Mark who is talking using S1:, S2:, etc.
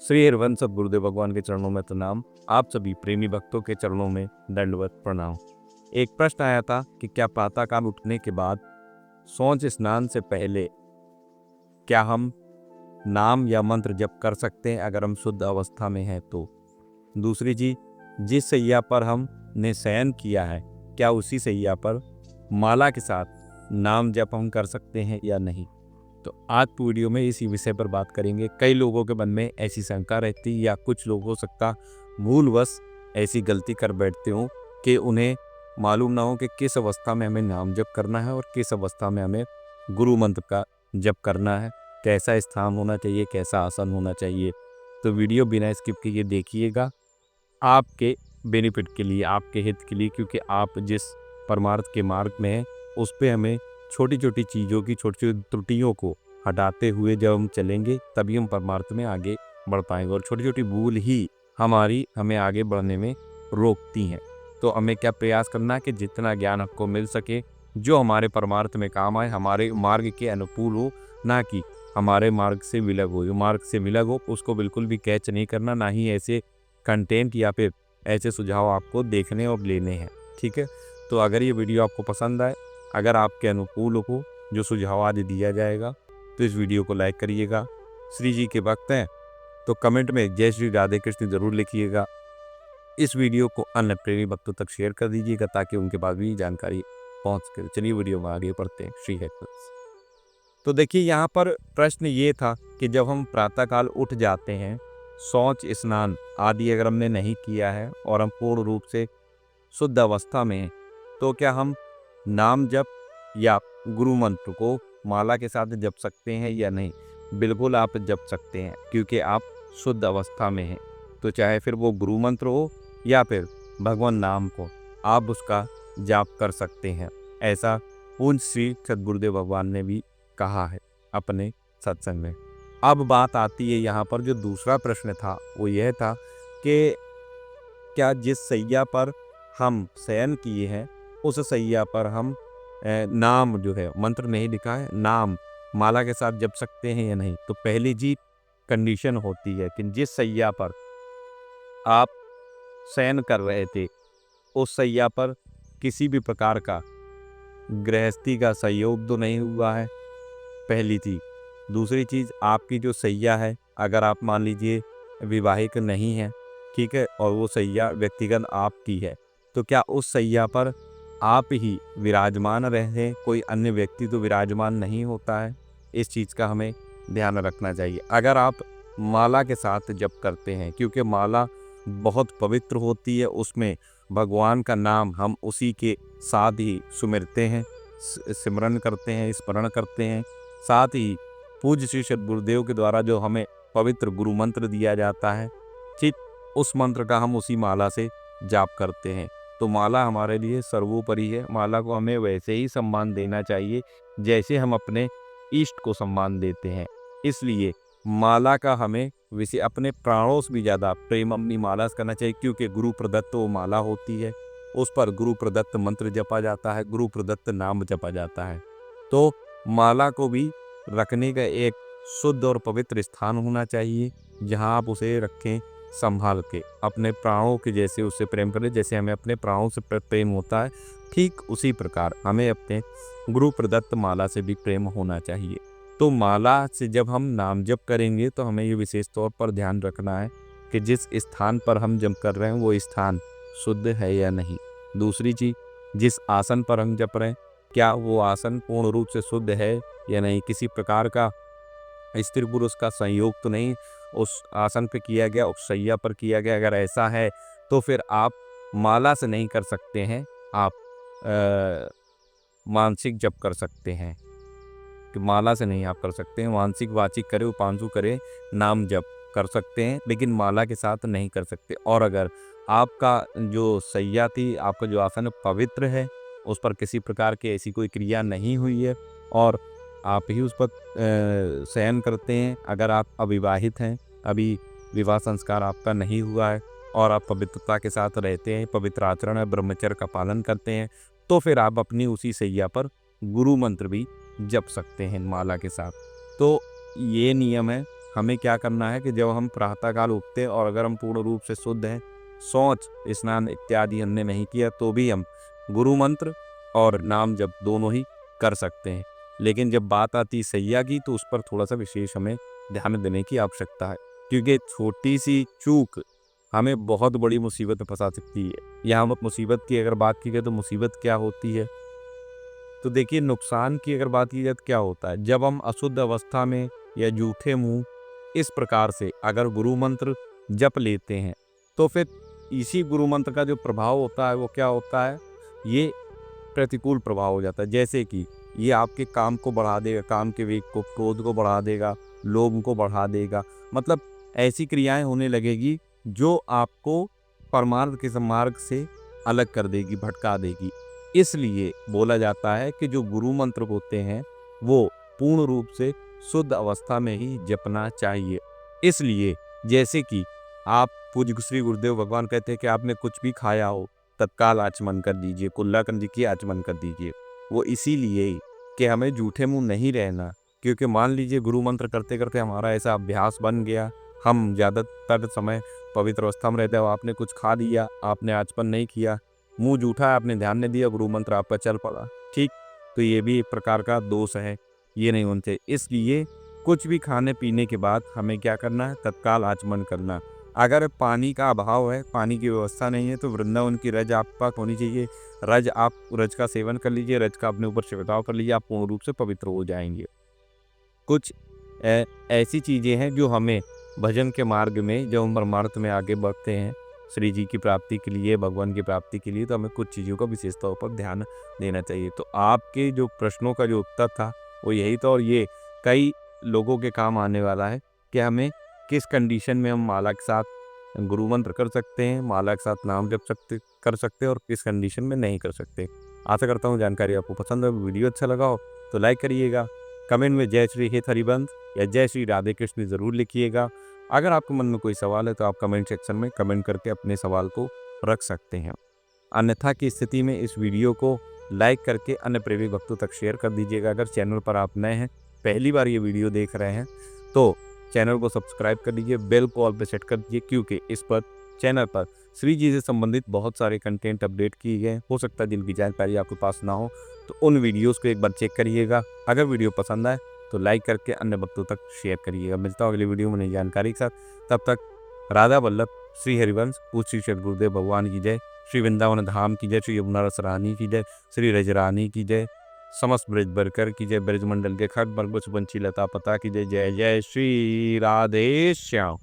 S1: श्री हरिवंश गुरुदेव भगवान के चरणों में प्रणाम। आप सभी प्रेमी भक्तों के चरणों में दंडवत प्रणाम। एक प्रश्न आया था कि क्या प्रातःकाल उठने के बाद शौच स्नान से पहले क्या हम नाम या मंत्र जप कर सकते हैं अगर हम शुद्ध अवस्था में हैं तो। दूसरी चीज, जिस सैया पर हमने शयन किया है क्या उसी सैया पर माला के साथ नाम जप हम कर सकते हैं या नहीं। तो आज की वीडियो में इसी विषय पर बात करेंगे। कई लोगों के मन में ऐसी शंका रहती या कुछ लोग हो सकता भूलवश ऐसी गलती कर बैठते हो कि उन्हें मालूम ना हो कि किस अवस्था में हमें नाम जप करना है और किस अवस्था में हमें गुरु मंत्र का जप करना है, कैसा स्थान होना चाहिए, कैसा आसन होना चाहिए। तो वीडियो बिना स्किप किए देखिएगा, आपके बेनिफिट के लिए, आपके हित के लिए, क्योंकि आप जिस परमार्थ के मार्ग में हैं उस पर हमें छोटी छोटी चीज़ों की छोटी छोटी त्रुटियों को हटाते हुए जब हम चलेंगे तभी हम परमार्थ में आगे बढ़ पाएंगे। और छोटी छोटी भूल ही हमें आगे बढ़ने में रोकती हैं। तो हमें क्या प्रयास करना है कि जितना ज्ञान आपको मिल सके जो हमारे परमार्थ में काम आए, हमारे मार्ग के अनुकूल हो, ना कि हमारे मार्ग से विलग हो। जो मार्ग से विलग हो उसको बिल्कुल भी कैच नहीं करना, ना ही ऐसे कंटेंट या फिर ऐसे सुझाव आपको देखने और लेने हैं। ठीक है, तो अगर ये वीडियो आपको पसंद आए, अगर आपके अनुकूल हो जो सुझाव आज दिया जाएगा, तो इस वीडियो को लाइक करिएगा। श्री जी के भक्त हैं तो कमेंट में जय श्री राधे कृष्ण जरूर लिखिएगा। इस वीडियो को अन्य प्रेमी भक्तों तक शेयर कर दीजिएगा ताकि उनके पास भी जानकारी पहुंच सके। चलिए वीडियो में आगे बढ़ते हैं। श्री हरि। तो देखिए, यहाँ पर प्रश्न ये था कि जब हम प्रातःकाल उठ जाते हैं, शौच स्नान आदि अगर हमने नहीं किया है और हम पूर्ण रूप से शुद्ध अवस्था में हैं, तो क्या हम नाम जप या गुरु मंत्र को माला के साथ जप सकते हैं या नहीं। बिल्कुल आप जप सकते हैं, क्योंकि आप शुद्ध अवस्था में हैं। तो चाहे फिर वो गुरु मंत्र हो या फिर भगवान नाम को, आप उसका जाप कर सकते हैं। ऐसा पूज्य श्री सद्गुरुदेव भगवान ने भी कहा है अपने सत्संग में। अब बात आती है यहाँ पर, जो दूसरा प्रश्न था वो यह था कि क्या जिस सैया पर हम शयन किए हैं उस सैया पर हम नाम जो है, मंत्र नहीं लिखा है, नाम माला के साथ जप सकते हैं या नहीं। तो पहली जी कंडीशन होती है कि जिस सैया पर आप शयन कर रहे थे उस सैया पर किसी भी प्रकार का गृहस्थी का सहयोग तो नहीं हुआ है, पहली चीज। दूसरी चीज, आपकी जो सैया है, अगर आप मान लीजिए विवाहिक नहीं है, ठीक है, और वो सैया व्यक्तिगत आपकी है, तो क्या उस सैया पर आप ही विराजमान रहे, कोई अन्य व्यक्ति तो विराजमान नहीं होता है। इस चीज़ का हमें ध्यान रखना चाहिए। अगर आप माला के साथ जप करते हैं, क्योंकि माला बहुत पवित्र होती है, उसमें भगवान का नाम हम उसी के साथ ही सुमिरते हैं, सिमरन करते हैं, स्मरण करते हैं। साथ ही पूज्य श्री सद्गुरुदेव के द्वारा जो हमें पवित्र गुरु मंत्र दिया जाता है, ठीक उस मंत्र का हम उसी माला से जाप करते हैं। तो माला हमारे लिए सर्वोपरि है। माला को हमें वैसे ही सम्मान देना चाहिए जैसे हम अपने इष्ट को सम्मान देते हैं। इसलिए माला का हमें वैसे अपने प्राणों से भी ज़्यादा प्रेम अपनी माला से करना चाहिए, क्योंकि गुरु प्रदत्त वो माला होती है, उस पर गुरु प्रदत्त मंत्र जपा जाता है, गुरु प्रदत्त नाम जपा जाता है। तो माला को भी रखने का एक शुद्ध और पवित्र स्थान होना चाहिए जहाँ आप उसे रखें संभाल के, अपने प्राणों के जैसे उससे प्रेम करें। जैसे हमें अपने प्राणों से प्रेम होता है, ठीक उसी प्रकार हमें अपने गुरु प्रदत्त माला से भी प्रेम होना चाहिए। तो माला से जब हम नाम जप करेंगे तो हमें ये विशेष तौर पर ध्यान रखना है कि जिस स्थान पर हम जप कर रहे हैं वो स्थान शुद्ध है या नहीं। दूसरी चीज, जिस आसन पर हम जप रहे हैं क्या वो आसन पूर्ण रूप से शुद्ध है या नहीं, किसी प्रकार का स्त्री पुरुष का संयोग तो नहीं उस आसन पे किया गया, उस शैया पर किया गया। अगर ऐसा है तो फिर आप माला से नहीं कर सकते हैं, आप मानसिक जप कर सकते हैं। कि माला से नहीं आप कर सकते हैं, मानसिक वाचिक करे, उपांशु करे, नाम जप कर सकते हैं, लेकिन माला के साथ नहीं कर सकते। और अगर आपका जो शैया थी, आपका जो आसन पवित्र है, उस पर किसी प्रकार की ऐसी कोई क्रिया नहीं हुई है और आप ही उस पर शयन करते हैं, अगर आप अविवाहित हैं, अभी विवाह संस्कार आपका नहीं हुआ है और आप पवित्रता के साथ रहते हैं, पवित्र आचरण है, ब्रह्मचर्य का पालन करते हैं, तो फिर आप अपनी उसी शैया पर गुरु मंत्र भी जप सकते हैं माला के साथ। तो ये नियम है हमें क्या करना है कि जब हम प्रातःकाल उठते हैं और अगर हम पूर्ण रूप से शुद्ध हैं, शौच स्नान इत्यादि हमने नहीं किया, तो भी हम गुरु मंत्र और नाम जप दोनों ही कर सकते हैं। लेकिन जब बात आती है सैया की, तो उस पर थोड़ा सा विशेष हमें ध्यान देने की आवश्यकता है, क्योंकि छोटी सी चूक हमें बहुत बड़ी मुसीबत में फंसा सकती है। यहाँ हम मुसीबत की अगर बात की जाए तो मुसीबत क्या होती है, तो देखिए नुकसान की अगर बात की जाए तो क्या होता है, जब हम अशुद्ध अवस्था में या जूठे मुंह इस प्रकार से अगर गुरु मंत्र जप लेते हैं, तो फिर इसी गुरु मंत्र का जो प्रभाव होता है वो क्या होता है, ये प्रतिकूल प्रभाव हो जाता है। जैसे कि ये आपके काम को बढ़ा देगा, काम के वेग को, क्रोध को बढ़ा देगा, लोभ को बढ़ा देगा। मतलब ऐसी क्रियाएं होने लगेगी जो आपको परमार्थ के मार्ग से अलग कर देगी, भटका देगी। इसलिए बोला जाता है कि जो गुरु मंत्र होते हैं वो पूर्ण रूप से शुद्ध अवस्था में ही जपना चाहिए। इसलिए जैसे कि आप पूज्य श्री गुरुदेव भगवान कहते हैं कि आपने कुछ भी खाया हो, तत्काल आचमन कर दीजिए, कुल्ला कंजी की आचमन कर दीजिए। वो इसीलिए कि हमें जूठे मुंह नहीं रहना, क्योंकि मान लीजिए गुरु मंत्र करते करते हमारा ऐसा अभ्यास बन गया, हम ज़्यादातर समय पवित्र अवस्था में रहते हैं, आपने कुछ खा लिया, आपने आचमन नहीं किया, मुंह जूठा है, आपने ध्यान नहीं दिया, गुरु मंत्र आपका चल पड़ा, ठीक, तो ये भी एक प्रकार का दोष है, ये नहीं होना चाहिए। इसलिए कुछ भी खाने पीने के बाद हमें क्या करना है, तत्काल आचमन करना। अगर पानी का अभाव है, पानी की व्यवस्था नहीं है, तो वृंदावन की रज आप पास होनी चाहिए। आप रज का सेवन कर लीजिए, रज का अपने ऊपर छिड़काव कर लीजिए, आप पूर्ण रूप से पवित्र हो जाएंगे। कुछ ऐसी चीज़ें हैं जो हमें भजन के मार्ग में, जब हम परमार्थ में आगे बढ़ते हैं श्री जी की प्राप्ति के लिए, भगवान की प्राप्ति के लिए, तो हमें कुछ चीज़ों का विशेष तौर पर ध्यान देना चाहिए। तो आपके जो प्रश्नों का जो उत्तर था वो यही था, और ये कई लोगों के काम आने वाला है कि हमें किस कंडीशन में हम माला के साथ गुरु मंत्र कर सकते हैं, माला के साथ नाम जप कर सकते हैं, और किस कंडीशन में नहीं कर सकते। आशा करता हूँ जानकारी आपको पसंद है, वीडियो अच्छा लगा हो तो लाइक करिएगा, कमेंट में जय श्री हित हरिबंश या जय श्री राधे कृष्ण ज़रूर लिखिएगा। अगर आपके मन में कोई सवाल है तो आप कमेंट सेक्शन में कमेंट करके अपने सवाल को रख सकते हैं। अन्यथा की स्थिति में इस वीडियो को लाइक करके अन्य प्रेमी भक्तों तक शेयर कर दीजिएगा। अगर चैनल पर आप नए हैं, पहली बार ये वीडियो देख रहे हैं, तो चैनल को सब्सक्राइब कर लीजिए, बेल को ऑल पे सेट कर दीजिए, क्योंकि इस पर चैनल पर श्री जी से संबंधित बहुत सारे कंटेंट अपडेट किए गए। हो सकता है जिनकी जानकारी आपके पास ना हो, तो उन वीडियोस को एक बार चेक करिएगा। अगर वीडियो पसंद आए तो लाइक करके अन्य भक्तों तक शेयर करिएगा। मिलता हूँ अगली वीडियो में नई जानकारी के साथ, तब तक राधा वल्लभ श्री हरिवंश पूज्य श्री सद्गुरुदेव गुरुदेव भगवान की जय, श्री वृंदावन धाम की जय, श्री यमुना रस रानी की जय, श्री रजरानी की जय, समस्त ब्रज बरकर की जय, ब्रजमंडल के खट बरगुच बंची लता पता की जय। जय जय श्री राधे श्याम।